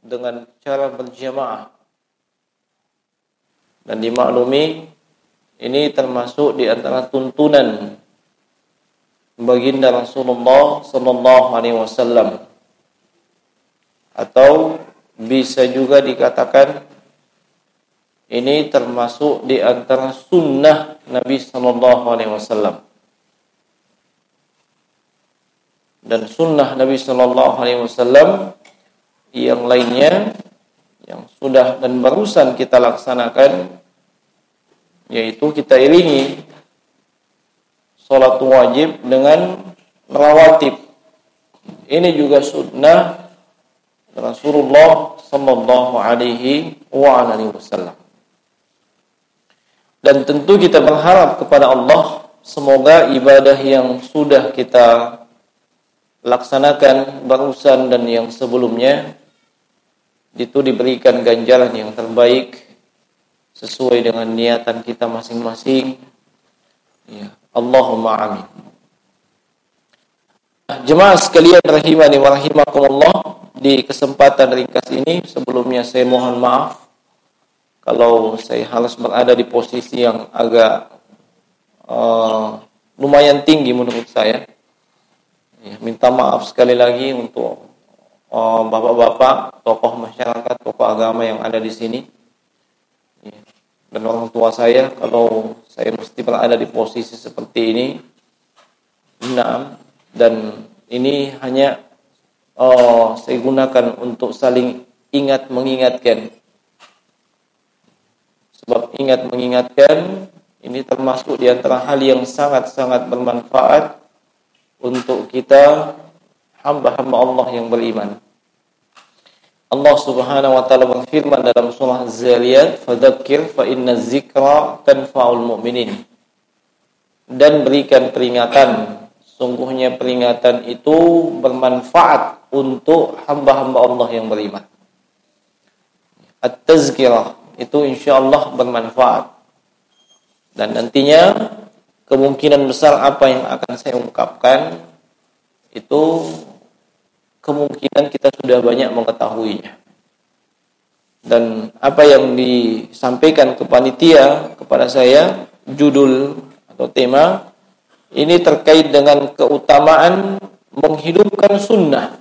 dengan cara berjamaah. Dan dimaklumi ini termasuk di antara tuntunan baginda Rasulullah sallallahu alaihi wasallam, atau bisa juga dikatakan ini termasuk di antara sunnah Nabi sallallahu alaihi wasallam. Dan sunnah Nabi sallallahu alaihi wasallam yang lainnya yang sudah dan barusan kita laksanakan, yaitu kita iringi salat wajib dengan rawatib. Ini juga sunnah Rasulullah sallallahu alaihi wasallam. Dan tentu kita berharap kepada Allah semoga ibadah yang sudah kita laksanakan barusan dan yang sebelumnya itu diberikan ganjaran yang terbaik sesuai dengan niatan kita masing-masing. Ya, Allahumma amin. Jemaah sekalian rahimani wa rahimakumullah, di kesempatan ringkas ini sebelumnya saya mohon maaf kalau saya harus berada di posisi yang agak lumayan tinggi menurut saya. Ya, minta maaf sekali lagi untuk bapak-bapak, tokoh masyarakat, tokoh agama yang ada di sini, ya, dan orang tua saya kalau saya mesti berada di posisi seperti ini. Nah, dan ini hanya saya gunakan untuk saling ingat mengingatkan. Sebab ingat mengingatkan ini termasuk di antara hal yang sangat-sangat bermanfaat untuk kita hamba-hamba Allah yang beriman. Allah Subhanahu wa taala berfirman dalam surah Az-Zariyat, "Fadzakir fa inna dzikra tanfa'ul mu'minin." Dan berikan peringatan, sungguhnya peringatan itu bermanfaat untuk hamba-hamba Allah yang beriman. At-tazkirah itu insyaallah bermanfaat. Dan nantinya kemungkinan besar apa yang akan saya ungkapkan itu kemungkinan kita sudah banyak mengetahuinya. Dan apa yang disampaikan ke panitia kepada saya, judul atau tema ini terkait dengan keutamaan menghidupkan sunnah.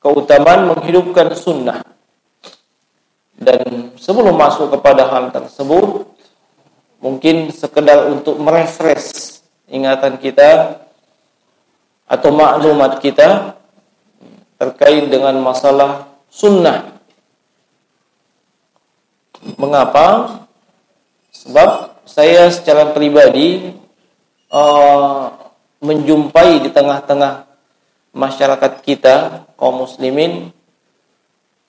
Keutamaan menghidupkan sunnah. Dan sebelum masuk kepada hal tersebut, mungkin sekedar untuk merefresh ingatan kita atau maklumat kita terkait dengan masalah sunnah. Mengapa? Sebab saya secara pribadi menjumpai di tengah-tengah masyarakat kita, kaum muslimin,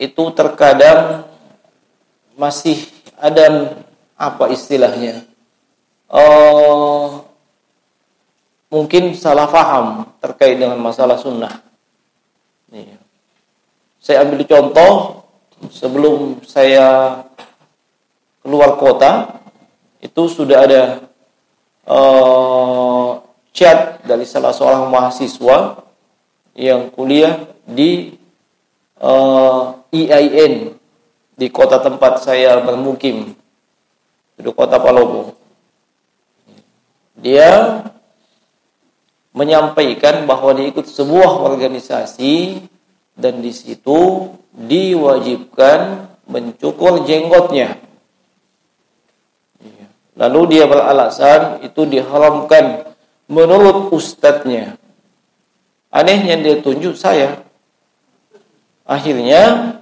itu terkadang masih ada apa istilahnya, mungkin salah faham terkait dengan masalah sunnah. Saya ambil contoh, sebelum saya keluar kota, itu sudah ada chat dari salah seorang mahasiswa yang kuliah di IAIN di kota tempat saya bermukim, di kota Palopo. Dia menyampaikan bahwa dia ikut sebuah organisasi dan di situ diwajibkan mencukur jenggotnya. Lalu dia beralasan itu diharamkan menurut ustadznya. Anehnya dia tunjuk saya. Akhirnya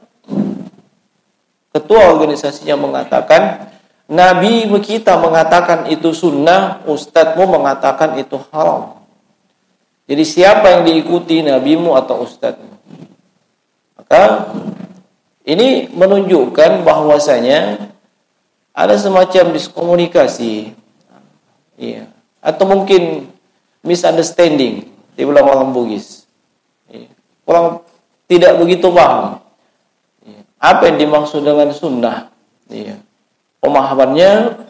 ketua organisasinya mengatakan, Nabi kita mengatakan itu sunnah, ustadzmu mengatakan itu haram. Jadi siapa yang diikuti, nabimu atau ustadzmu? Maka ini menunjukkan bahwasanya ada semacam diskomunikasi, iya, atau mungkin misunderstanding, dibilang orang Bugis, iya. Orang tidak begitu paham, iya, apa yang dimaksud dengan sunnah, iya. Pemahamannya,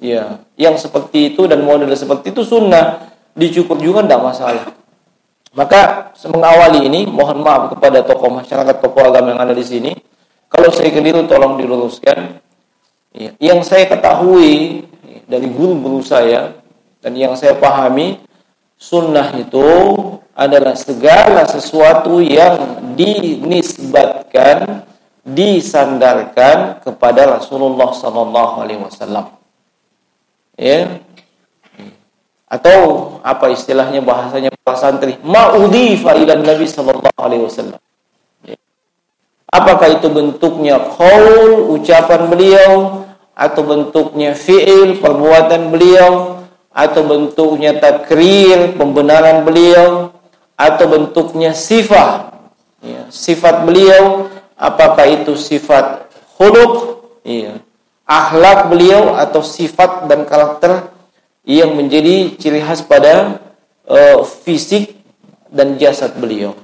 iya, yang seperti itu dan model seperti itu sunnah, dicukur juga tidak masalah. Maka mengawali ini, mohon maaf kepada tokoh masyarakat, tokoh agama yang ada di sini. Kalau saya keliru, tolong diluruskan. Yang saya ketahui dari guru-guru saya dan yang saya pahami, sunnah itu adalah segala sesuatu yang dinisbatkan, disandarkan kepada Rasulullah SAW. Ya. Atau apa istilahnya, bahasanya para santri, ma'udhifa ila Nabi SAW. Ya. Apakah itu bentuknya qaul, ucapan beliau, atau bentuknya fi'il, perbuatan beliau, atau bentuknya takrir, pembenaran beliau, atau bentuknya sifat, ya, sifat beliau, apakah itu sifat khuluq, ya, akhlak beliau, atau sifat dan karakter yang menjadi ciri khas pada fisik dan jasad beliau.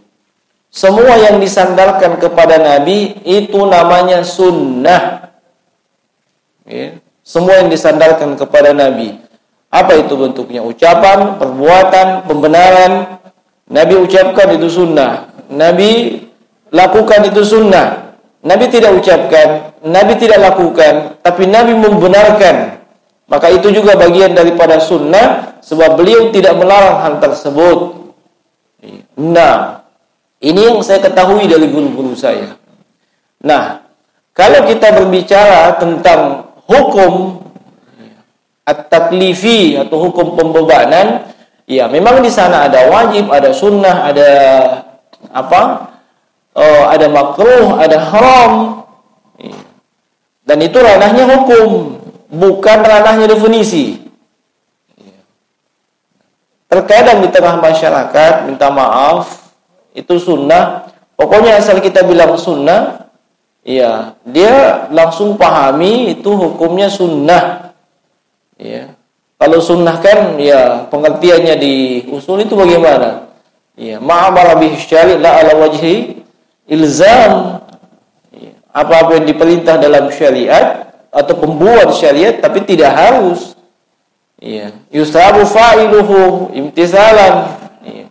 Semua yang disandarkan kepada Nabi itu namanya sunnah. Ya. Semua yang disandarkan kepada Nabi. Apa itu bentuknya? Ucapan, perbuatan, pembenaran. Nabi ucapkan itu sunnah. Nabi lakukan itu sunnah. Nabi tidak ucapkan, Nabi tidak lakukan, tapi Nabi membenarkan. Maka itu juga bagian daripada sunnah, sebab beliau tidak melarang hal tersebut. Nah, ini yang saya ketahui dari guru-guru saya. Nah, kalau kita berbicara tentang hukum at-taklifi atau hukum pembebanan, ya memang di sana ada wajib, ada sunnah, ada ada makruh, ada haram. Dan itu ranahnya hukum, bukan ranahnya definisi. Terkadang di tengah masyarakat, minta maaf, itu sunnah. Pokoknya asal kita bilang sunnah, ya dia langsung pahami itu hukumnya sunnah. Ya. Kalau sunnah kan, ya pengertiannya di usul itu bagaimana? Ya, ma'amara bihi syari' la ala wajhi ilzam. Ya. Apa-apa yang diperintah dalam syariat atau pembuat syariat tapi tidak harus. Ya, yusabu fa'iluhu imtisalan. Ya.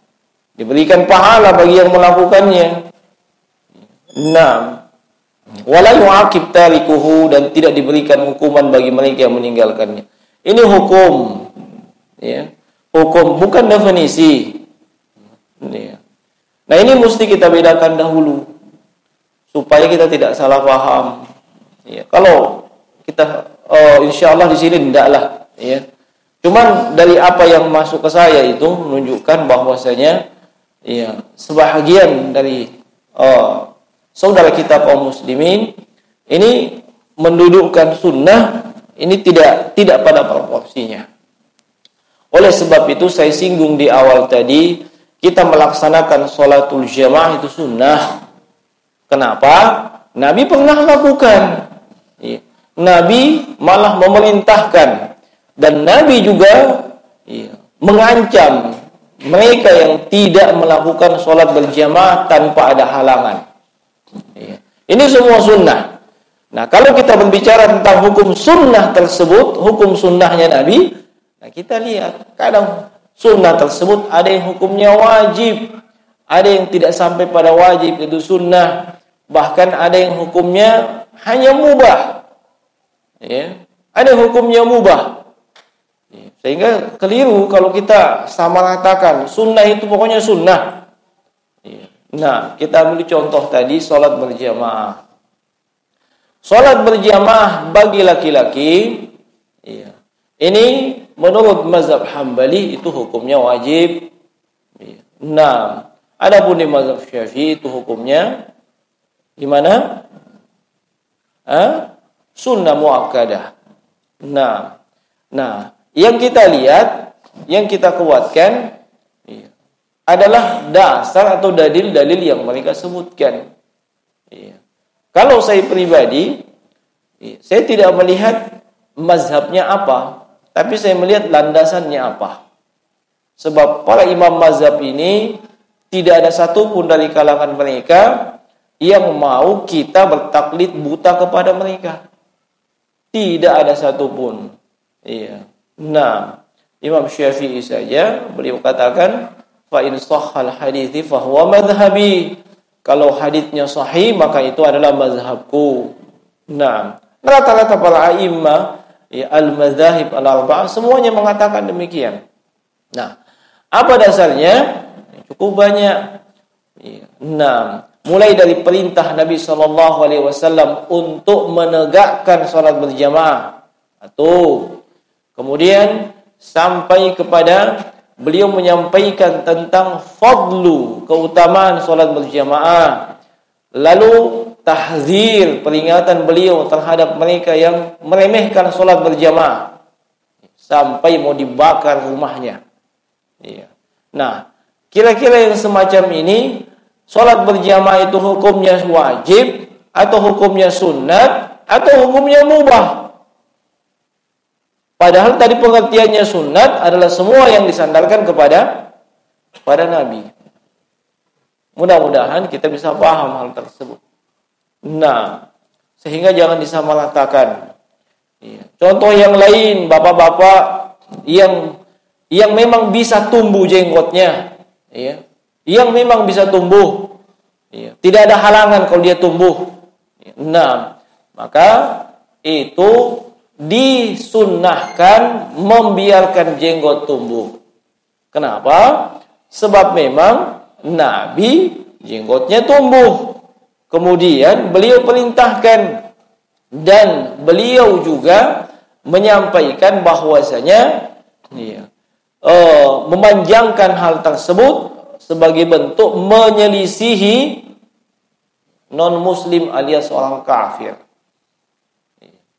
Diberikan pahala bagi yang melakukannya. Nah, wala yu'aqib tarikuhu, dan tidak diberikan hukuman bagi mereka yang meninggalkannya. Ini hukum. Ya. Hukum bukan definisi. Ya. Nah, ini mesti kita bedakan dahulu supaya kita tidak salah paham. Ya. Kalau kita insyaallah di sini tidaklah, ya. Cuman dari apa yang masuk ke saya itu menunjukkan bahwasanya, ya, sebahagian dari saudara kita kaum muslimin ini mendudukkan sunnah ini tidak pada proporsinya. Oleh sebab itu saya singgung di awal tadi, kita melaksanakan sholatul jamaah itu sunnah. Kenapa? Nabi pernah lakukan. Ya. Nabi malah memerintahkan. Dan Nabi juga, ya, mengancam mereka yang tidak melakukan sholat berjamaah tanpa ada halangan. Ya. Ini semua sunnah. Nah, kalau kita berbicara tentang hukum sunnah tersebut, hukum sunnahnya Nabi, nah kita lihat, kadang sunnah tersebut ada yang hukumnya wajib, ada yang tidak sampai pada wajib, itu sunnah. Bahkan ada yang hukumnya hanya mubah. Ya. Ada yang hukumnya mubah. Sehingga keliru kalau kita samaratakan sunnah itu pokoknya sunnah. Nah, kita ambil contoh tadi, sholat berjamaah. Sholat berjamaah bagi laki-laki, ya, ini menurut mazhab Hambali itu hukumnya wajib. Nah, adapun di mazhab Syafi'i itu hukumnya gimana? Sunnah muakkadah. Nah, yang kita lihat, yang kita kuatkan, ya, adalah dasar atau dalil-dalil yang mereka sebutkan. Ya. Kalau saya pribadi, ya, saya tidak melihat mazhabnya apa, tapi saya melihat landasannya apa. Sebab para imam mazhab ini tidak ada satupun dari kalangan mereka yang mau kita bertaklid buta kepada mereka. Tidak ada satupun. Iya. Nah, Imam Syafi'i saja beliau katakan fa in shahhal hadithi fa huwa madhhabi. Kalau haditsnya sahih maka itu adalah mazhabku. Nah, rata-rata para a'immah ya, al-madzahib al-arba'ah semuanya mengatakan demikian. Nah, apa dasarnya? Cukup banyak. Nah, mulai dari perintah Nabi sallallahu alaihi wasallam untuk menegakkan salat berjamaah. Kemudian sampai kepada beliau menyampaikan tentang fadlu, keutamaan salat berjamaah. Lalu tahzir, peringatan beliau terhadap mereka yang meremehkan salat berjamaah sampai mau dibakar rumahnya. Iya. Nah, kira-kira yang semacam ini, salat berjamaah itu hukumnya wajib atau hukumnya sunat atau hukumnya mubah? Padahal tadi pengertiannya sunat adalah semua yang disandarkan kepada Nabi. Mudah-mudahan kita bisa paham hal tersebut. Nah, sehingga jangan disamaratakan. Iya. Contoh yang lain, bapak-bapak yang memang bisa tumbuh jenggotnya, iya. Yang memang bisa tumbuh, iya. Tidak ada halangan kalau dia tumbuh. Nah, maka itu disunnahkan membiarkan jenggot tumbuh. Kenapa? Sebab memang Nabi jenggotnya tumbuh. Kemudian beliau perintahkan dan beliau juga menyampaikan bahwasanya memanjangkan hal tersebut sebagai bentuk menyelisihi non-muslim alias orang kafir.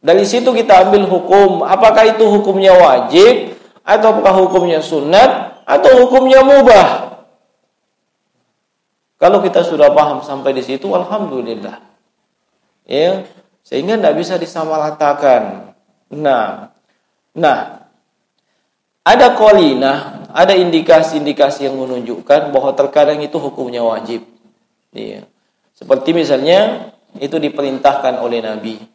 Dari situ kita ambil hukum, apakah itu hukumnya wajib, atau apakah hukumnya sunat, atau hukumnya mubah. Kalau kita sudah paham sampai di situ, alhamdulillah. Ya, sehingga tidak bisa disamaratakan. Nah, ada qarinah, ada indikasi-indikasi yang menunjukkan bahwa terkadang itu hukumnya wajib. Ya. Seperti misalnya itu diperintahkan oleh Nabi.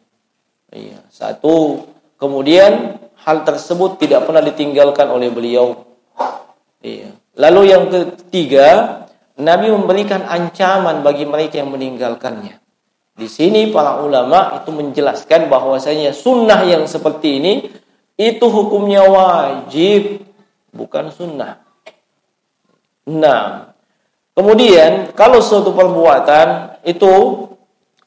Iya, satu, kemudian hal tersebut tidak pernah ditinggalkan oleh beliau. Iya. Lalu yang ketiga, Nabi memberikan ancaman bagi mereka yang meninggalkannya. Di sini para ulama itu menjelaskan bahwasanya sunnah yang seperti ini itu hukumnya wajib, bukan sunnah. Nah, kemudian kalau suatu perbuatan itu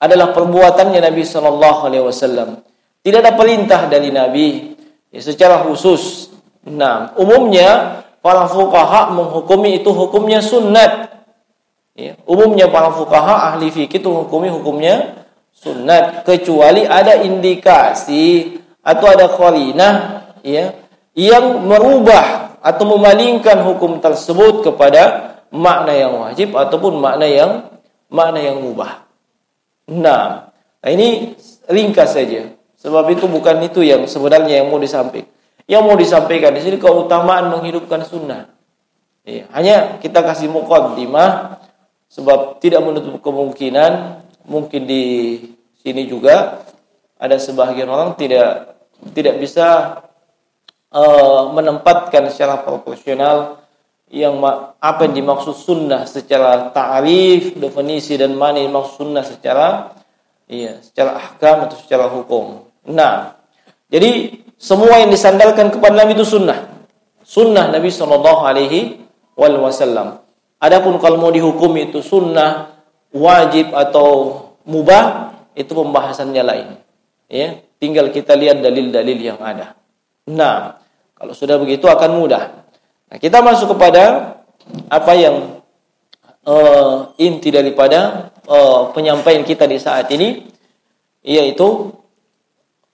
adalah perbuatannya Nabi sallallahu alaihi wasallam, tidak ada perintah dari Nabi secara khusus. Nah, umumnya para fuqaha menghukumi itu hukumnya sunnat. Ya, umumnya para fuqaha ahli fikih itu hukumnya sunnat, kecuali ada indikasi atau ada qarinah ya yang merubah atau memalingkan hukum tersebut kepada makna yang wajib ataupun makna yang mubah. Nah, ini ringkas saja. Sebab itu bukan itu yang sebenarnya yang mau disampaikan. Yang mau disampaikan di sini keutamaan menghidupkan sunnah. Ya, hanya kita kasih muqaddimah sebab tidak menutup kemungkinan mungkin di sini juga ada sebagian orang tidak bisa menempatkan secara proporsional apa yang dimaksud sunnah secara ta'rif, definisi dan mana yang dimaksud sunnah secara ahkam atau secara hukum. Nah, jadi semua yang disandarkan kepada Nabi itu sunnah Nabi sallallahu alaihi wasallam. Adapun kalau mau dihukum itu sunnah, wajib atau mubah, itu pembahasannya lain. Ya, tinggal kita lihat dalil-dalil yang ada. Nah, kalau sudah begitu akan mudah. Nah, kita masuk kepada apa yang inti daripada penyampaian kita di saat ini, yaitu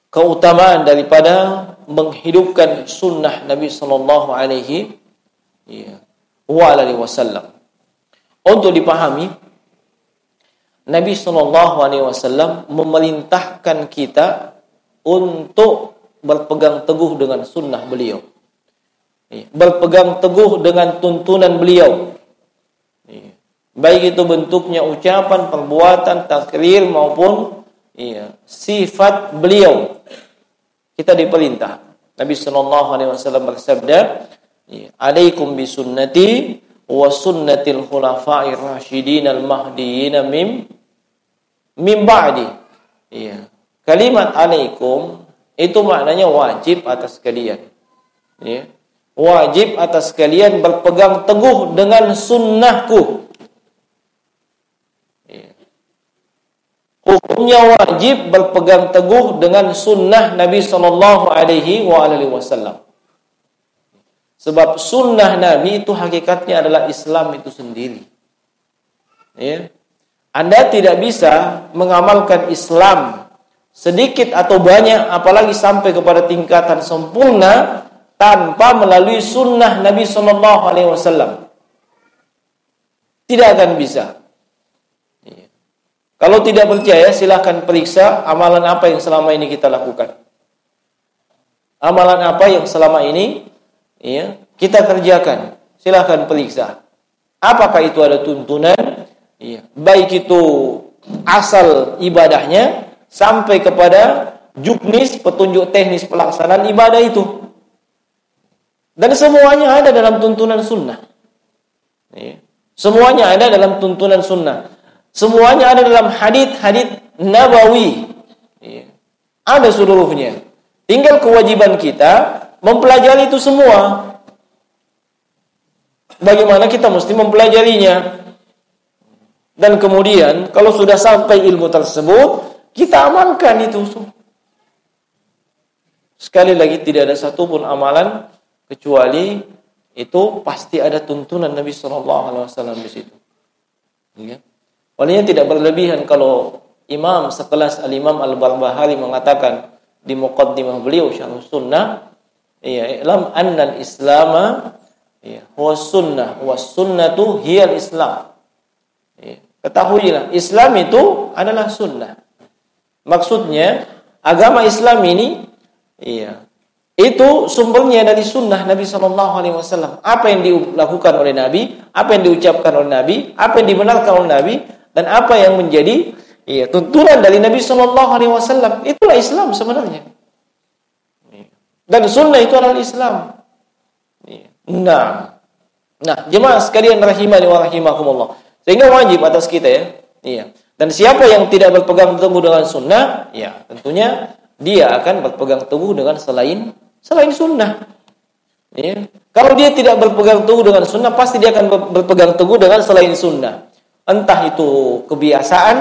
keutamaan daripada menghidupkan sunnah Nabi sallallahu alaihi wasallam. Untuk dipahami, Nabi sallallahu alaihi wasallam memerintahkan kita untuk berpegang teguh dengan sunnah beliau. Berpegang teguh dengan tuntunan beliau. Baik itu bentuknya ucapan, perbuatan, takrir maupun sifat beliau. Kita diperintah. Nabi sallallahu alaihi wasallam bersabda, "Alaikum bisunnati wa sunnatil khulafa'ir rasyidin al-mahdiyyin min ba'di. Iya. Kalimat alaikum itu maknanya wajib atas kalian. Ya. Wajib atas kalian berpegang teguh dengan sunnahku. Ya. Hukumnya wajib berpegang teguh dengan sunnah Nabi sallallahu alaihi wasallam. Sebab sunnah Nabi itu hakikatnya adalah Islam itu sendiri. Ya. Anda tidak bisa mengamalkan Islam sedikit atau banyak, apalagi sampai kepada tingkatan sempurna, tanpa melalui sunnah Nabi sallallahu alaihi wasallam. Tidak akan bisa. Ya. Kalau tidak percaya, silakan periksa amalan apa yang selama ini kita lakukan. Amalan apa yang selama ini ya, kita kerjakan. Silakan periksa. Apakah itu ada tuntunan? Ya. Baik itu asal ibadahnya sampai kepada juknis, petunjuk teknis pelaksanaan ibadah itu. Dan semuanya ada dalam tuntunan sunnah. Ya. Semuanya ada dalam tuntunan sunnah. Semuanya ada dalam hadits nabawi. Ya. Ada seluruhnya. Tinggal kewajiban kita mempelajari itu semua. Bagaimana kita mesti mempelajarinya. Dan kemudian kalau sudah sampai ilmu tersebut, kita amalkan itu. Sekali lagi, tidak ada satupun amalan kecuali itu pasti ada tuntunan Nabi SAW di situ. Ya. Olehnya tidak berlebihan kalau imam sekelas Al-Imam Al-Barbahari mengatakan di muqaddimah beliau Syarh Sunnah, ya, ilam anna al-islama ya huwa sunnah wa sunnatu hiya al-islam. Ya. Ketahuilah, Islam itu adalah sunnah. Maksudnya agama Islam ini iya, itu sumbernya dari sunnah Nabi SAW. Apa yang dilakukan oleh Nabi, apa yang diucapkan oleh Nabi, apa yang dibenarkan oleh Nabi, dan apa yang menjadi iya, tuntunan dari Nabi SAW. Itulah Islam sebenarnya. Dan sunnah itu adalah Islam. Nah, jemaah sekalian rahimani wa rahimakumullah. Sehingga wajib atas kita ya. Iya. Dan siapa yang tidak berpegang teguh dengan sunnah, ya tentunya dia akan berpegang teguh dengan selain sunnah. Ya. Kalau dia tidak berpegang teguh dengan sunnah, pasti dia akan berpegang teguh dengan selain sunnah. Entah itu kebiasaan,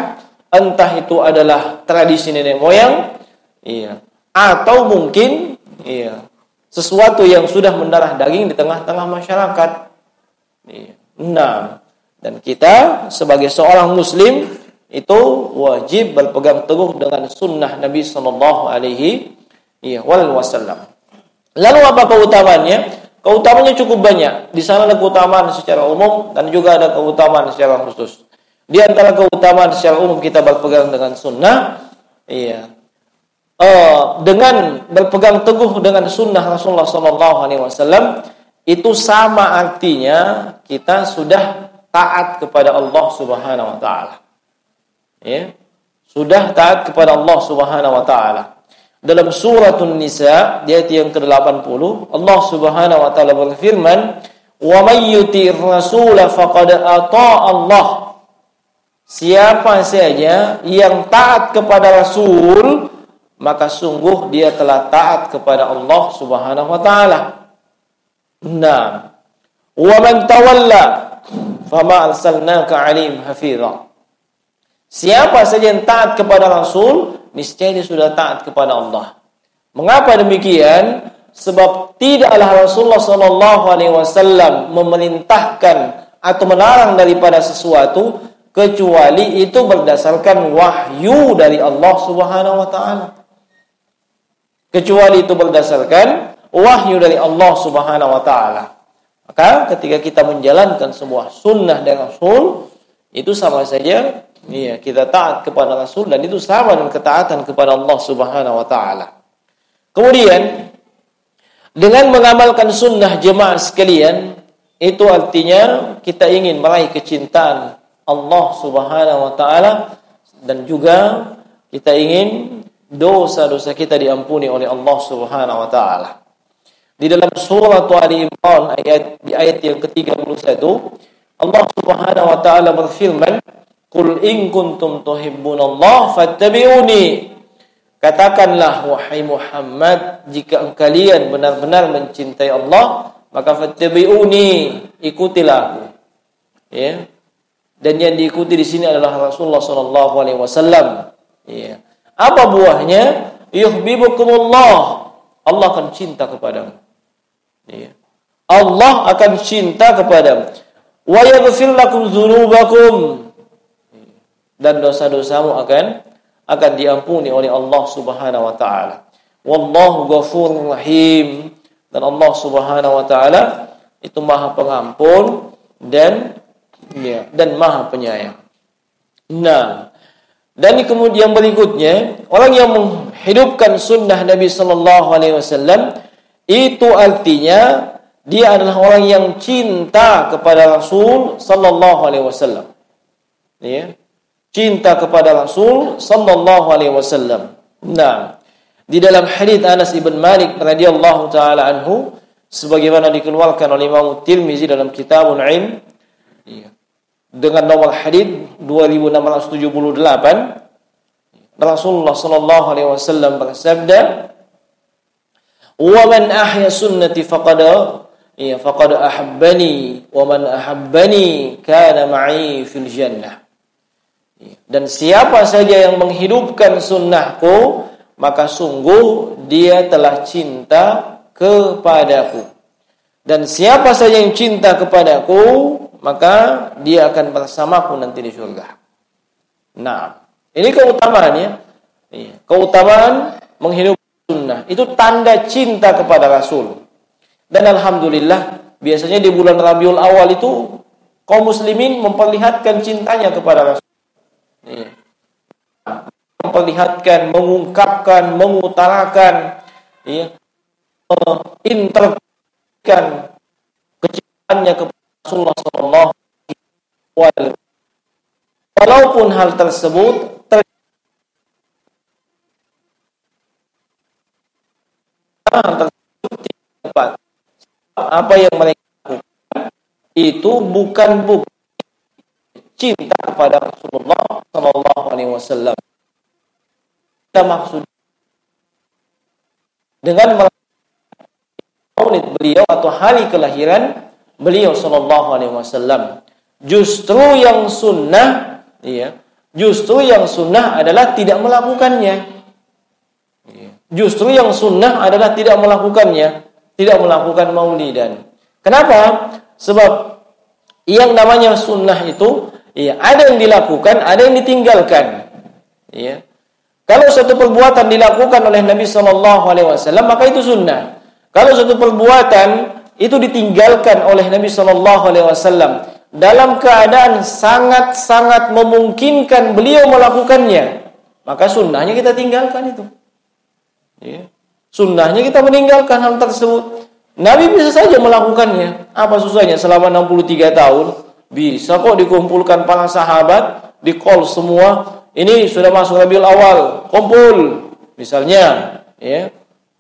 entah itu adalah tradisi nenek moyang, iya, atau mungkin iya, sesuatu yang sudah mendarah daging di tengah-tengah masyarakat. Iya. Nah, dan kita sebagai seorang muslim itu wajib berpegang teguh dengan sunnah Nabi sallallahu alaihi wasallam. Lalu apa keutamaannya? Keutamaannya cukup banyak. Di sana ada keutamaan secara umum dan juga ada keutamaan secara khusus. Di antara keutamaan secara umum kita berpegang dengan sunnah, dengan berpegang teguh dengan sunnah Rasulullah sallallahu alaihi wasallam itu sama artinya kita sudah taat kepada Allah Subhanahu wa taala. Ya, sudah taat kepada Allah Subhanahu wa taala. Dalam suratun Nisa di ayat yang ke-80, Allah Subhanahu wa taala berfirman, "Wa may yuti'ir rasul faqad ata'a Allah." Siapa saja yang taat kepada Rasul, maka sungguh dia telah taat kepada Allah Subhanahu wa taala. Nah, wa man tawalla fama arsalnaka 'alaihim hafizha. Siapa saja yang taat kepada Rasul, niscaya dia sudah taat kepada Allah. Mengapa demikian? Sebab tidaklah Rasulullah SAW memerintahkan atau melarang daripada sesuatu kecuali itu berdasarkan wahyu dari Allah Subhanahu wa taala. Kecuali itu berdasarkan wahyu dari Allah Subhanahu wa taala. Maka ketika kita menjalankan sebuah sunnah dari Rasul, itu sama saja kita taat kepada Rasul, dan itu sama dengan ketaatan kepada Allah Subhanahu wa taala. Kemudian dengan mengamalkan sunnah jemaah sekalian, itu artinya kita ingin meraih kecintaan Allah Subhanahu wa taala, dan juga kita ingin dosa-dosa kita diampuni oleh Allah Subhanahu wa taala. Di dalam surah Ali Imran di ayat yang ke-31, Allah Subhanahu wa taala berfirman, "Qul in kuntum tuhibbunallaha fattabi'uni." Katakanlah wahai Muhammad, jika kalian benar-benar mencintai Allah, maka fattabi'uni, ikutilah aku. Ya. Dan yang diikuti di sini adalah Rasulullah sallallahu alaihi wasallam. Ya. Apa buahnya? Yuhibbukumullah. Allah akan cinta kepadamu. Ya. Allah akan cinta kepadamu. Wa yaghfir lakum dzunubakum. Dan dosa-dosamu akan diampuni oleh Allah Subhanahu wa taala. Wallahu ghafurur rahim. Dan Allah Subhanahu wa taala itu Maha Pengampun dan Maha Penyayang. Nah, dan kemudian berikutnya, orang yang menghidupkan sunnah Nabi sallallahu alaihi wasallam itu artinya dia adalah orang yang cinta kepada Rasul sallallahu alaihi wasallam. Ya. Cinta kepada Rasul sallallahu alaihi wasallam. Nah, di dalam hadis Anas bin Malik radhiyallahu taala anhu sebagaimana dikeluarkan oleh Imam Tirmizi dalam Kitabul Ilm, ya, dengan nomor hadis 2678, Rasulullah sallallahu alaihi wasallam bersabda, "Wa man ahya sunnati faqad ahabbani wa man ahabbani kana ma'i fil jannah." Dan siapa saja yang menghidupkan sunnahku, maka sungguh dia telah cinta kepadaku. Dan siapa saja yang cinta kepadaku, maka dia akan bersamaku nanti di surga. Nah, ini keutamaannya. Keutamaan menghidupkan sunnah itu tanda cinta kepada Rasul. Dan alhamdulillah, biasanya di bulan Rabiul Awal itu kaum muslimin memperlihatkan cintanya kepada Rasul. Memperlihatkan, mengungkapkan, mengutarakan, menginterpretasikan kecintaannya kepada Rasulullah sallallahu alaihi wasallam. Walaupun hal tersebut apa yang mereka lakukan itu bukan bukti cinta kepada Rasulullah sallallahu alaihi wasallam. Kita maksud dengan maulid beliau atau hari kelahiran beliau sallallahu alaihi wasallam. Justru yang sunnah adalah tidak melakukannya. Justru yang sunnah adalah tidak melakukannya, tidak melakukan maulidan. Kenapa? Sebab yang namanya sunnah itu ada yang dilakukan, ada yang ditinggalkan. Kalau satu perbuatan dilakukan oleh Nabi sallallahu alaihi wasallam, maka itu sunnah. Kalau satu perbuatan itu ditinggalkan oleh Nabi sallallahu alaihi wasallam dalam keadaan sangat-sangat memungkinkan beliau melakukannya, maka sunnahnya kita tinggalkan itu. Sunnahnya kita meninggalkan hal tersebut. Nabi bisa saja melakukannya. Apa susahnya selama 63 tahun? Bisa kok dikumpulkan para sahabat, di-call semua. Ini sudah masuk Rabiul Awal, kumpul. Misalnya,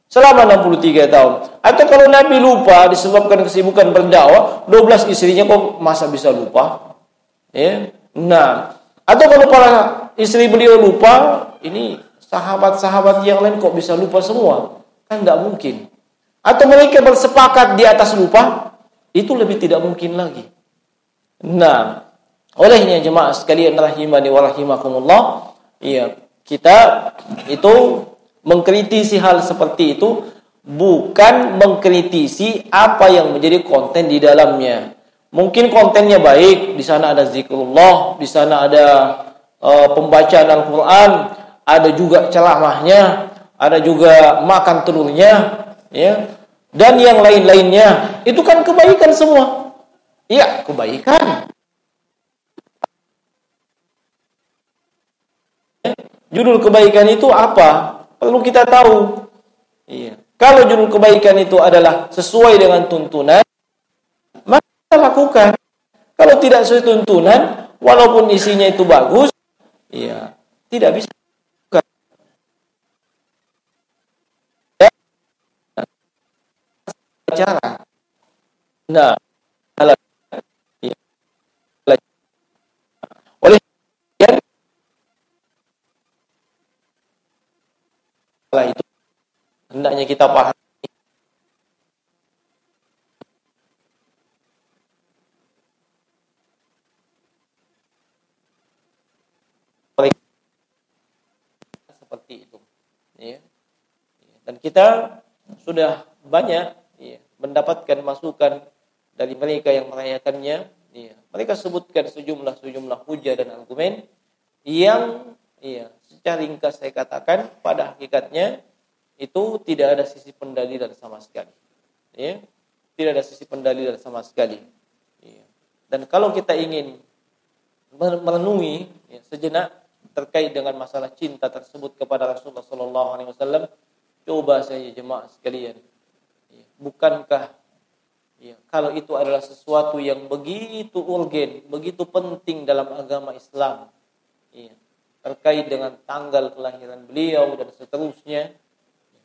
selama 63 tahun. Atau kalau Nabi lupa disebabkan kesibukan berdakwah, 12 istrinya kok masa bisa lupa? Nah, atau kalau para istri beliau lupa, ini sahabat-sahabat yang lain kok bisa lupa semua? Kan tidak mungkin. Atau mereka bersepakat di atas lupa, itu lebih tidak mungkin lagi. Nah, olehnya jemaah sekalian rahimani wa rahimakumullah, kita itu mengkritisi hal seperti itu bukan mengkritisi apa yang menjadi konten di dalamnya. Mungkin kontennya baik, di sana ada zikrullah, di sana ada pembacaan Al-Qur'an, ada juga ceramahnya, ada juga makan telurnya, dan yang lain-lainnya. Itu kan kebaikan semua. Iya, kebaikan. Judul kebaikan itu apa? Perlu kita tahu. Kalau judul kebaikan itu adalah sesuai dengan tuntunan, maka kita lakukan. Kalau tidak sesuai tuntunan, walaupun isinya itu bagus, tidak bisa. cara. Nah, ya, oleh yang itu hendaknya kita paham seperti itu. Ya. Dan kita sudah banyak mendapatkan masukan dari mereka yang merayakannya. Mereka sebutkan sejumlah hujah dan argumen yang secara ringkas saya katakan pada hakikatnya itu tidak ada sisi pendalilan sama sekali. Tidak ada sisi pendalilan sama sekali. Dan kalau kita ingin merenungi sejenak terkait dengan masalah cinta tersebut kepada Rasulullah sallallahu alaihi wasallam, coba saja jemaah sekalian. Bukankah kalau itu adalah sesuatu yang begitu urgen, begitu penting dalam agama Islam, terkait dengan tanggal kelahiran beliau dan seterusnya,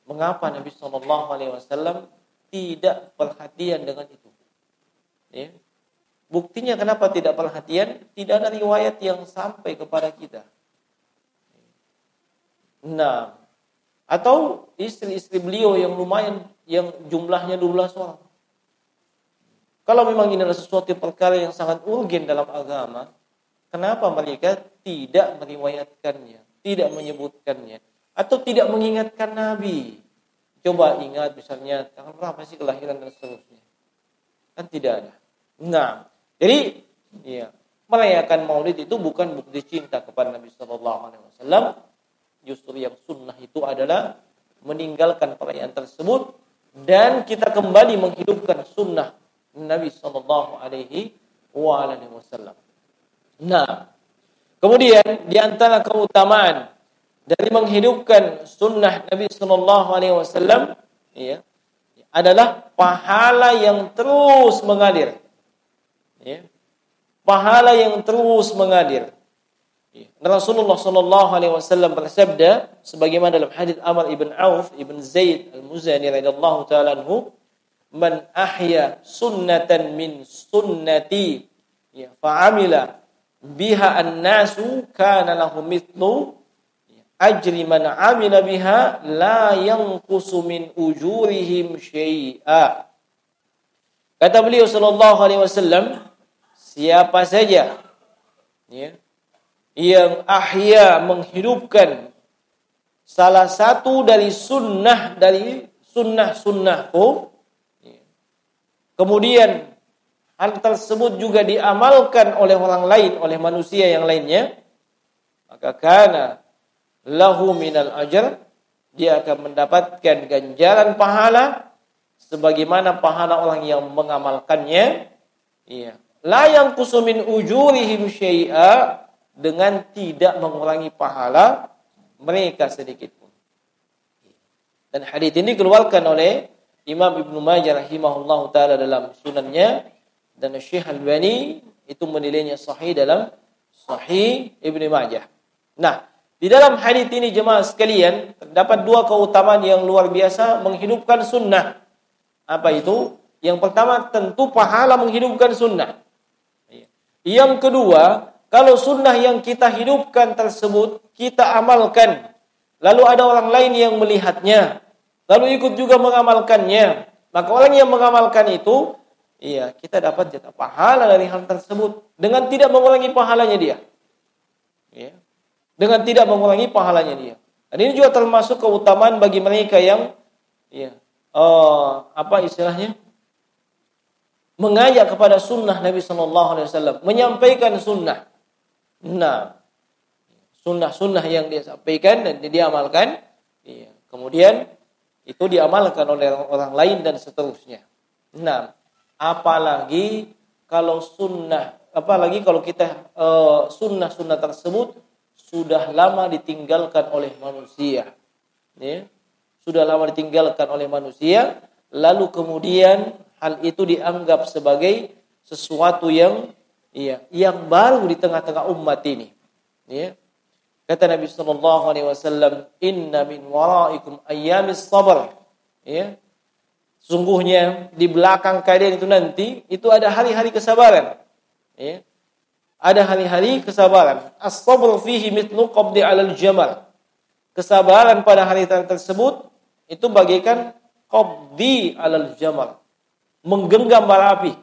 mengapa Nabi sallallahu alaihi wasallam tidak perhatian dengan itu? Buktinya kenapa tidak perhatian? Tidak ada riwayat yang sampai kepada kita. Nah, atau istri-istri beliau yang lumayan, yang jumlahnya 12 orang. Kalau memang ini adalah sesuatu perkara yang sangat urgen dalam agama, kenapa mereka tidak meriwayatkannya, tidak menyebutkannya, atau tidak mengingatkan Nabi? Coba ingat misalnya tanggal berapa sih kelahiran dan seterusnya. Kan tidak ada. Nah, jadi merayakan Maulid itu bukan bukti cinta kepada Nabi sallallahu alaihi wasallam. Justru yang sunnah itu adalah meninggalkan perayaan tersebut dan kita kembali menghidupkan sunnah Nabi sallallahu alaihi wasallam. Nah, kemudian di antara keutamaan dari menghidupkan sunnah Nabi sallallahu alaihi wasallam adalah pahala yang terus mengalir. Pahala yang terus mengalir. Rasulullah sallallahu alaihi wasallam bersabda sebagaimana dalam hadis Amr ibn Auf ibn Zaid al-Muzani radhiyallahu ta'ala anhu, "Man ahya sunnatan min sunnati fa'amila biha an-nasu kana lahu mithlu ajri man 'amila biha la yanqusu min ujurihim syai'a." Kata beliau sallallahu alaihi wasallam, siapa saja yang ahya menghidupkan salah satu dari sunnahku, kemudian hal tersebut juga diamalkan oleh orang lain, oleh manusia yang lainnya, maka kana lahu minal ajr, dia akan mendapatkan ganjaran pahala sebagaimana pahala orang yang mengamalkannya, la yanqusu min ujurihim syai'a, dengan tidak mengurangi pahala mereka sedikit pun. Dan hadis ini dikeluarkan oleh Imam Ibnu Majah rahimahullahu taala dalam sunannya, dan Syekh Al-Albani itu menilainya sahih dalam Sahih Ibnu Majah. Nah, di dalam hadis ini jemaah sekalian terdapat dua keutamaan yang luar biasa menghidupkan sunnah. Apa itu? Yang pertama tentu pahala menghidupkan sunnah. Yang kedua, kalau sunnah yang kita hidupkan tersebut kita amalkan, lalu ada orang lain yang melihatnya, lalu ikut juga mengamalkannya, maka orang yang mengamalkan itu, kita dapat jatah pahala dari hal tersebut dengan tidak mengurangi pahalanya dia. Dengan tidak mengurangi pahalanya dia. Dan ini juga termasuk keutamaan bagi mereka yang, mengajak kepada sunnah Nabi sallallahu alaihi wasallam, menyampaikan sunnah. Nah, sunnah-sunnah yang dia sampaikan dan dia amalkan, kemudian itu diamalkan oleh orang lain dan seterusnya. Nah, apalagi kalau kita sunnah-sunnah tersebut sudah lama ditinggalkan oleh manusia, sudah lama ditinggalkan oleh manusia, lalu kemudian hal itu dianggap sebagai sesuatu yang baru di tengah-tengah umat ini. Kata Nabi sallallahu alaihi wasallam, "Inna min waraikum ayyamis sabr." Sungguhnya di belakang kalian itu nanti itu ada hari-hari kesabaran. Ya. Ada hari-hari kesabaran. As-sabru fihi mithlu qabdi 'alal jamal. Kesabaran pada hari tersebut itu bagaikan qabdi 'alal jamal. Menggenggam bara api.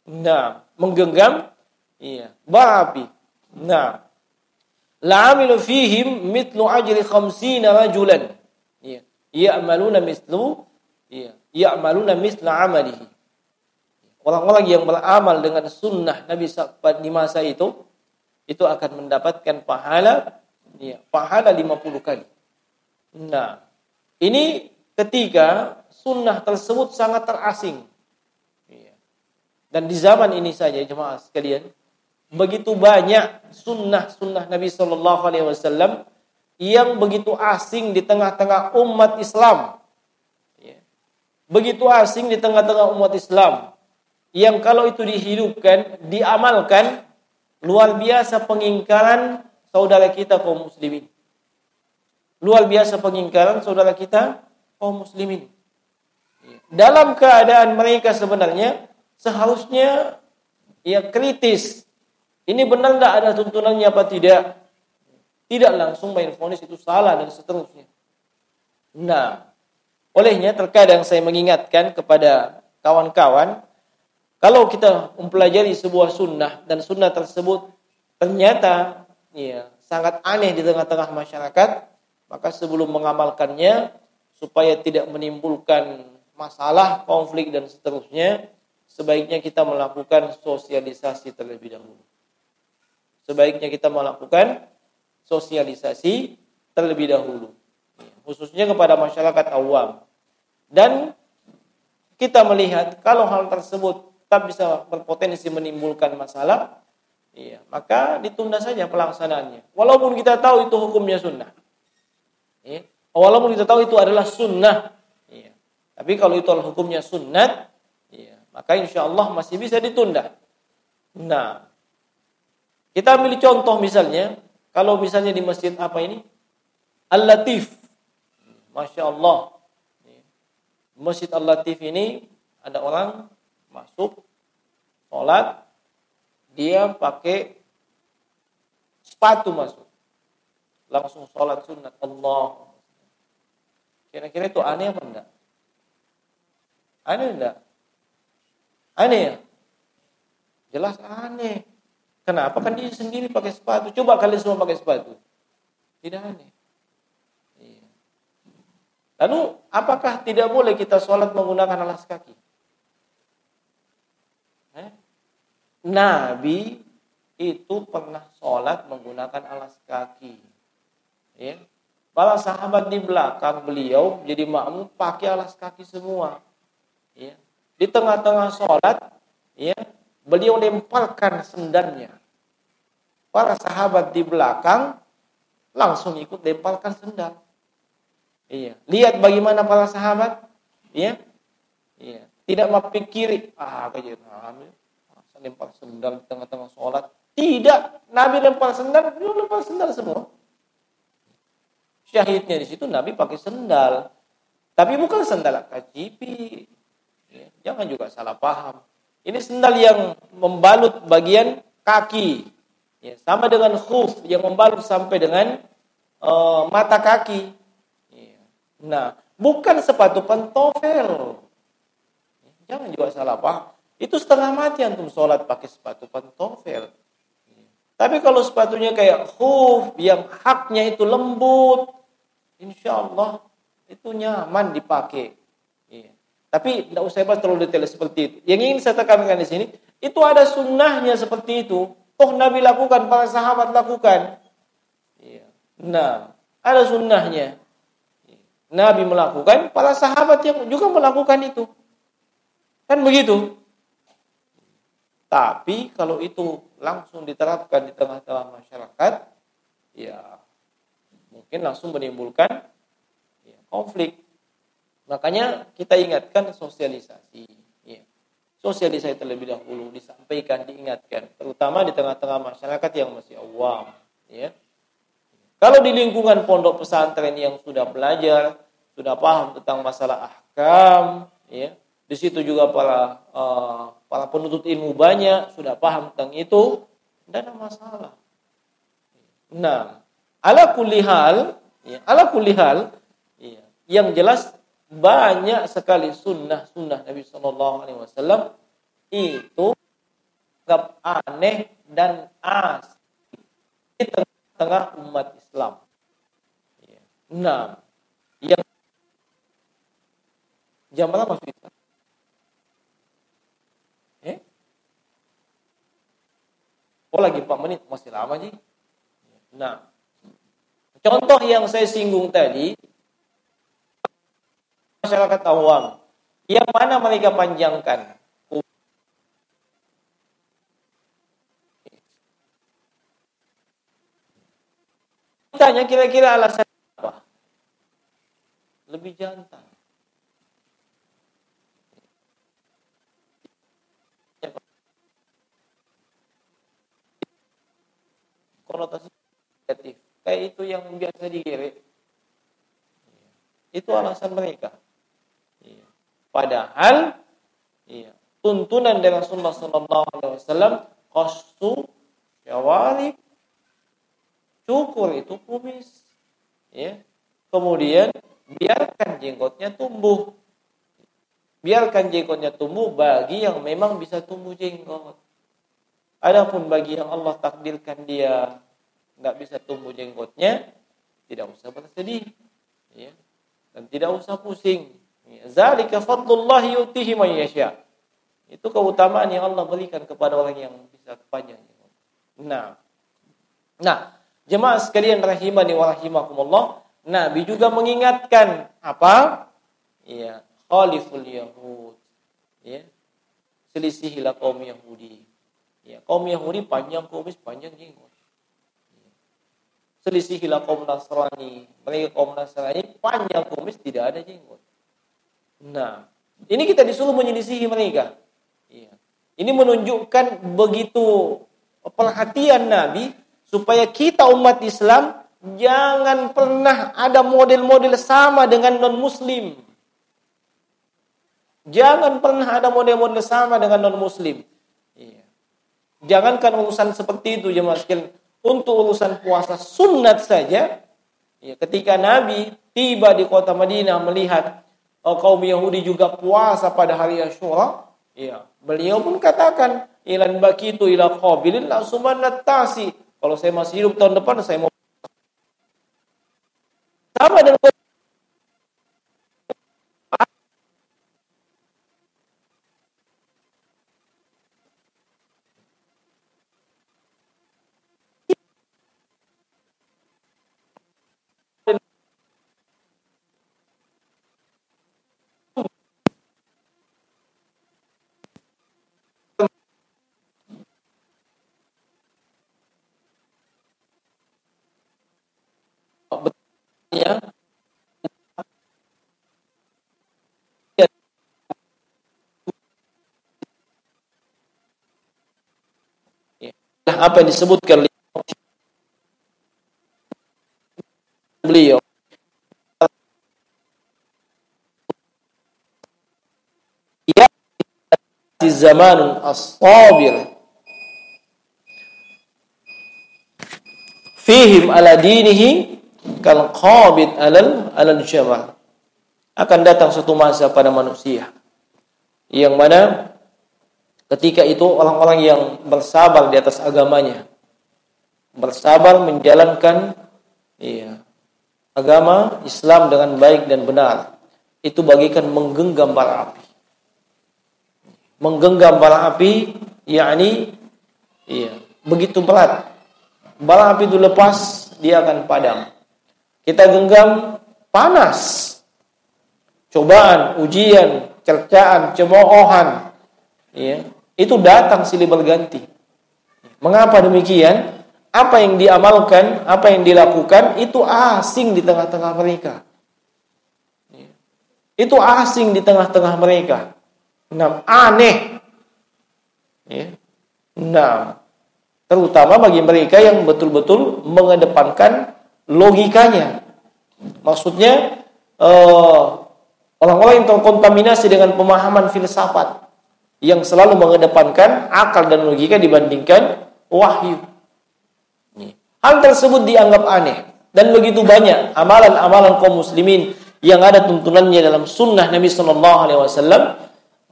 Nah, menggenggam bara api. Nah, la'amilu fihim mithlu ajri 50 rajulan. Ya'maluna mithla amalihi. Orang-orang yang beramal dengan sunnah Nabi di masa itu akan mendapatkan pahala 50 kali. Nah, ini ketika sunnah tersebut sangat terasing. Dan di zaman ini saja jemaah sekalian, begitu banyak sunnah Nabi sallallahu alaihi wasallam yang begitu asing di tengah-tengah umat Islam. Begitu asing di tengah-tengah umat Islam. Yang kalau itu dihidupkan, diamalkan, luar biasa pengingkaran saudara kita kaum muslimin. Luar biasa pengingkaran saudara kita kaum muslimin. Dalam keadaan mereka sebenarnya seharusnya kritis. Ini benar tidak ada tuntunannya apa tidak? Tidak langsung main vonis itu salah dan seterusnya. Nah, olehnya terkadang saya mengingatkan kepada kawan-kawan, kalau kita mempelajari sebuah sunnah dan sunnah tersebut ternyata sangat aneh di tengah-tengah masyarakat, maka sebelum mengamalkannya supaya tidak menimbulkan masalah, konflik dan seterusnya, sebaiknya kita melakukan sosialisasi terlebih dahulu. Sebaiknya kita melakukan sosialisasi terlebih dahulu, khususnya kepada masyarakat awam. Dan kita melihat kalau hal tersebut tetap bisa berpotensi menimbulkan masalah, maka ditunda saja pelaksanaannya. Walaupun kita tahu itu hukumnya sunnah, walaupun kita tahu itu adalah sunnah, tapi kalau itu adalah hukumnya sunnat, maka insya Allah masih bisa ditunda. Nah, kita ambil contoh misalnya, kalau misalnya di masjid apa ini? Al-Latif. Masya Allah. Masjid Al-Latif ini ada orang masuk, sholat, dia pakai sepatu masuk. Langsung sholat sunat. Allah. Kira-kira itu aneh apa enggak? Aneh enggak? Aneh ya? Jelas aneh. Kenapa? Kan dia sendiri pakai sepatu. Coba kalian semua pakai sepatu. Tidak aneh. Lalu, apakah tidak boleh kita sholat menggunakan alas kaki? Nabi itu pernah sholat menggunakan alas kaki. Para sahabat di belakang beliau jadi makmum pakai alas kaki semua. Di tengah-tengah sholat, beliau lemparkan sendalnya. Para sahabat di belakang langsung ikut lemparkan sendal. Lihat bagaimana para sahabat, tidak memikiri, lempar sendal di tengah-tengah sholat. Tidak, Nabi lempar sendal, beliau lempar sendal semua. Syahidnya di situ Nabi pakai sendal, tapi bukan sendal kacipi. Jangan juga salah paham. Ini sendal yang membalut bagian kaki, sama dengan khuf yang membalut sampai dengan mata kaki. Nah, bukan sepatu pantofel. Jangan juga salah paham. Itu setengah mati antum sholat pakai sepatu pantofel. Tapi kalau sepatunya kayak khuf yang haknya itu lembut, insya Allah itu nyaman dipakai. Tapi tidak usah terlalu detail seperti itu. Yang ingin saya tekankan di sini, itu ada sunnahnya seperti itu. Toh Nabi lakukan, para sahabat lakukan. Nah, ada sunnahnya. Nabi melakukan, para sahabat yang juga melakukan itu. Kan begitu. Tapi kalau itu langsung diterapkan di tengah-tengah masyarakat, mungkin langsung menimbulkan konflik. Makanya kita ingatkan sosialisasi. Sosialisasi terlebih dahulu, disampaikan, diingatkan. Terutama di tengah-tengah masyarakat yang masih awam. Kalau di lingkungan pondok pesantren yang sudah belajar, sudah paham tentang masalah ahkam, ya. Di situ juga para penuntut ilmu banyak sudah paham tentang itu, tidak ada masalah. Nah, ala kulli hal, ya, ya, yang jelas banyak sekali sunnah Nabi Sallallahu Alaihi Wasallam itu agak aneh dan asli di tengah umat Islam. Nah, yang jam berapa masuk Islam? Oh lagi 4 menit, masih lama sih. Nah, contoh yang saya singgung tadi, masyarakat awam, yang mana mereka panjangkan? Tanya kira-kira alasan apa? Lebih jantan. Konotasi negatif. Kayak itu yang biasa digeret. Itu alasan mereka. Padahal tuntunan dari Rasulullah sallallahu alaihi wasallam qassu syawarib, cukur itu kumis. Kemudian biarkan jenggotnya tumbuh. Biarkan jenggotnya tumbuh bagi yang memang bisa tumbuh jenggot. Adapun bagi yang Allah takdirkan dia nggak bisa tumbuh jenggotnya, tidak usah bersedih, dan tidak usah pusing. Zalika fadlullah yu'tihi man yasha. Itu keutamaan yang Allah berikan kepada orang yang bisa panjang jenggot. Nah, jemaah sekalian rahimani wa rahimakumullah, Nabi juga mengingatkan apa? Khaliful Yahud. Selisihilah kaum Yahudi. Kaum Yahudi panjang kumis, panjang jenggot. Selisihilah kaum Nasrani. Mereka kaum Nasrani panjang kumis, tidak ada jenggot. Nah, ini kita disuruh menyelisihi mereka. Ini menunjukkan begitu perhatian Nabi supaya kita umat Islam jangan pernah ada model-model sama dengan non-muslim. Jangan pernah ada model-model sama dengan non-muslim. Jangankan urusan seperti itu jemaah sekalian, untuk urusan puasa sunat saja, ketika Nabi tiba di kota Madinah melihat kaum Yahudi juga puasa pada hari Asyura, beliau pun katakan, ilan bakitu ila qabilin la sumanatasi. Kalau saya masih hidup tahun depan saya mau sama dengan apa yang disebutkan beliau di zaman as-sabir fihim ala dinihi kal qabid alal jamal. Akan datang suatu masa pada manusia yang mana ketika itu orang-orang yang bersabar di atas agamanya, bersabar menjalankan agama Islam dengan baik dan benar, itu bagikan menggenggam bara api. Menggenggam bara api, begitu berat. Bara api itu lepas, dia akan padam. Kita genggam, panas. Cobaan, ujian, cercaan, cemoohan, itu datang silih berganti. Mengapa demikian? Apa yang diamalkan, apa yang dilakukan itu asing di tengah-tengah mereka. Itu asing di tengah-tengah mereka. Aneh. Terutama bagi mereka yang betul-betul mengedepankan logikanya. Maksudnya Orang-orang yang terkontaminasi dengan pemahaman filsafat yang selalu mengedepankan akal dan logika dibandingkan wahyu. Hal tersebut dianggap aneh. Dan begitu banyak amalan-amalan kaum muslimin yang ada tuntunannya dalam sunnah Nabi SAW,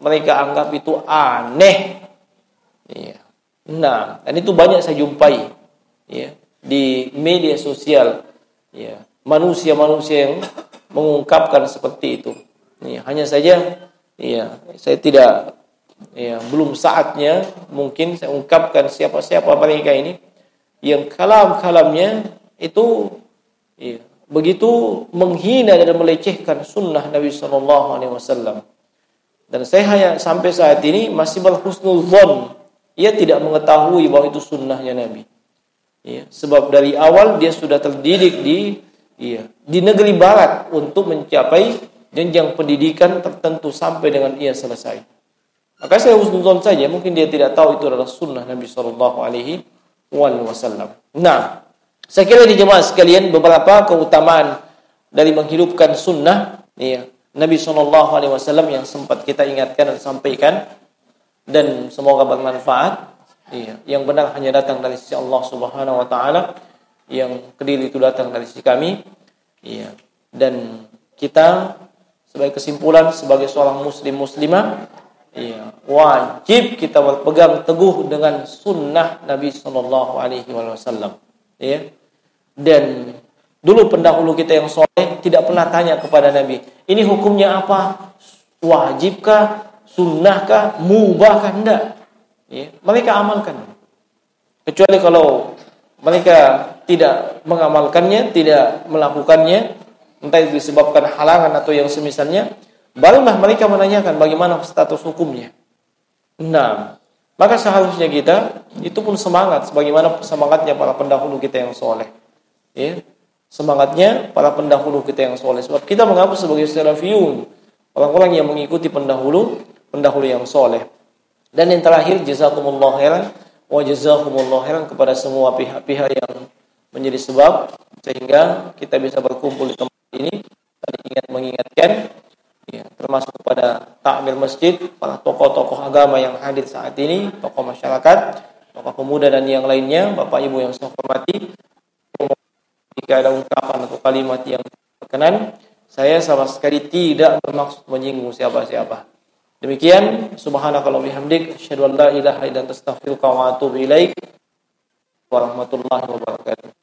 mereka anggap itu aneh. Ya. Nah, dan itu banyak saya jumpai ya, di media sosial. Ya. Manusia-manusia yang mengungkapkan seperti itu. Ya. Hanya saja, ya, saya tidak, ya, belum saatnya mungkin saya ungkapkan siapa-siapa mereka ini yang kalam-kalamnya itu ya, begitu menghina dan melecehkan sunnah Nabi SAW. Dan saya hanya sampai saat ini masih berhusnul dzan. Ia tidak mengetahui bahwa itu sunnahnya Nabi. Ya, sebab dari awal dia sudah terdidik di negeri barat untuk mencapai jenjang pendidikan tertentu sampai dengan ia selesai. Maka saya husnuzon saja, mungkin dia tidak tahu itu adalah sunnah Nabi SAW. Nah, saya kira di jemaah sekalian beberapa keutamaan dari menghidupkan sunnah ya, Nabi SAW yang sempat kita ingatkan dan sampaikan, dan semoga bermanfaat. Iya, yang benar hanya datang dari sisi Allah Subhanahu wa taala, yang keliru itu datang dari sisi kami. Iya. Dan kita sebagai kesimpulan sebagai seorang muslim muslimah, iya, wajib kita berpegang teguh dengan sunnah Nabi sallallahu alaihi wasallam. Iya. Dan dulu pendahulu kita yang soleh tidak pernah tanya kepada Nabi, ini hukumnya apa? Wajibkah? Sunnahkah? Mubahkah? Tidak. Ya, mereka amalkan. Kecuali kalau mereka tidak mengamalkannya, tidak melakukannya, entah itu disebabkan halangan atau yang semisalnya, barulah mereka menanyakan bagaimana status hukumnya. Nah, maka seharusnya kita itu pun semangat sebagaimana semangatnya para pendahulu kita yang soleh. Ya, semangatnya para pendahulu kita yang soleh. Sebab kita mengaku sebagai salafiyun, orang-orang yang mengikuti pendahulu yang soleh. Dan yang terakhir, jazakumullah khairan wa jazakumullah khairan kepada semua pihak-pihak yang menjadi sebab sehingga kita bisa berkumpul di tempat ini dan mengingatkan ya, termasuk kepada takmir masjid, para tokoh-tokoh agama yang hadir saat ini, tokoh masyarakat, tokoh pemuda dan yang lainnya, Bapak Ibu yang saya hormati. Jika ada ungkapan atau kalimat yang berkenan, saya sama sekali tidak bermaksud menyinggung siapa-siapa. Demikian, subhanakallahumma bihamdik, asyhadu an la ilaha illa anta astaghfiruka wa atubu ilaik. Warahmatullahi wabarakatuh.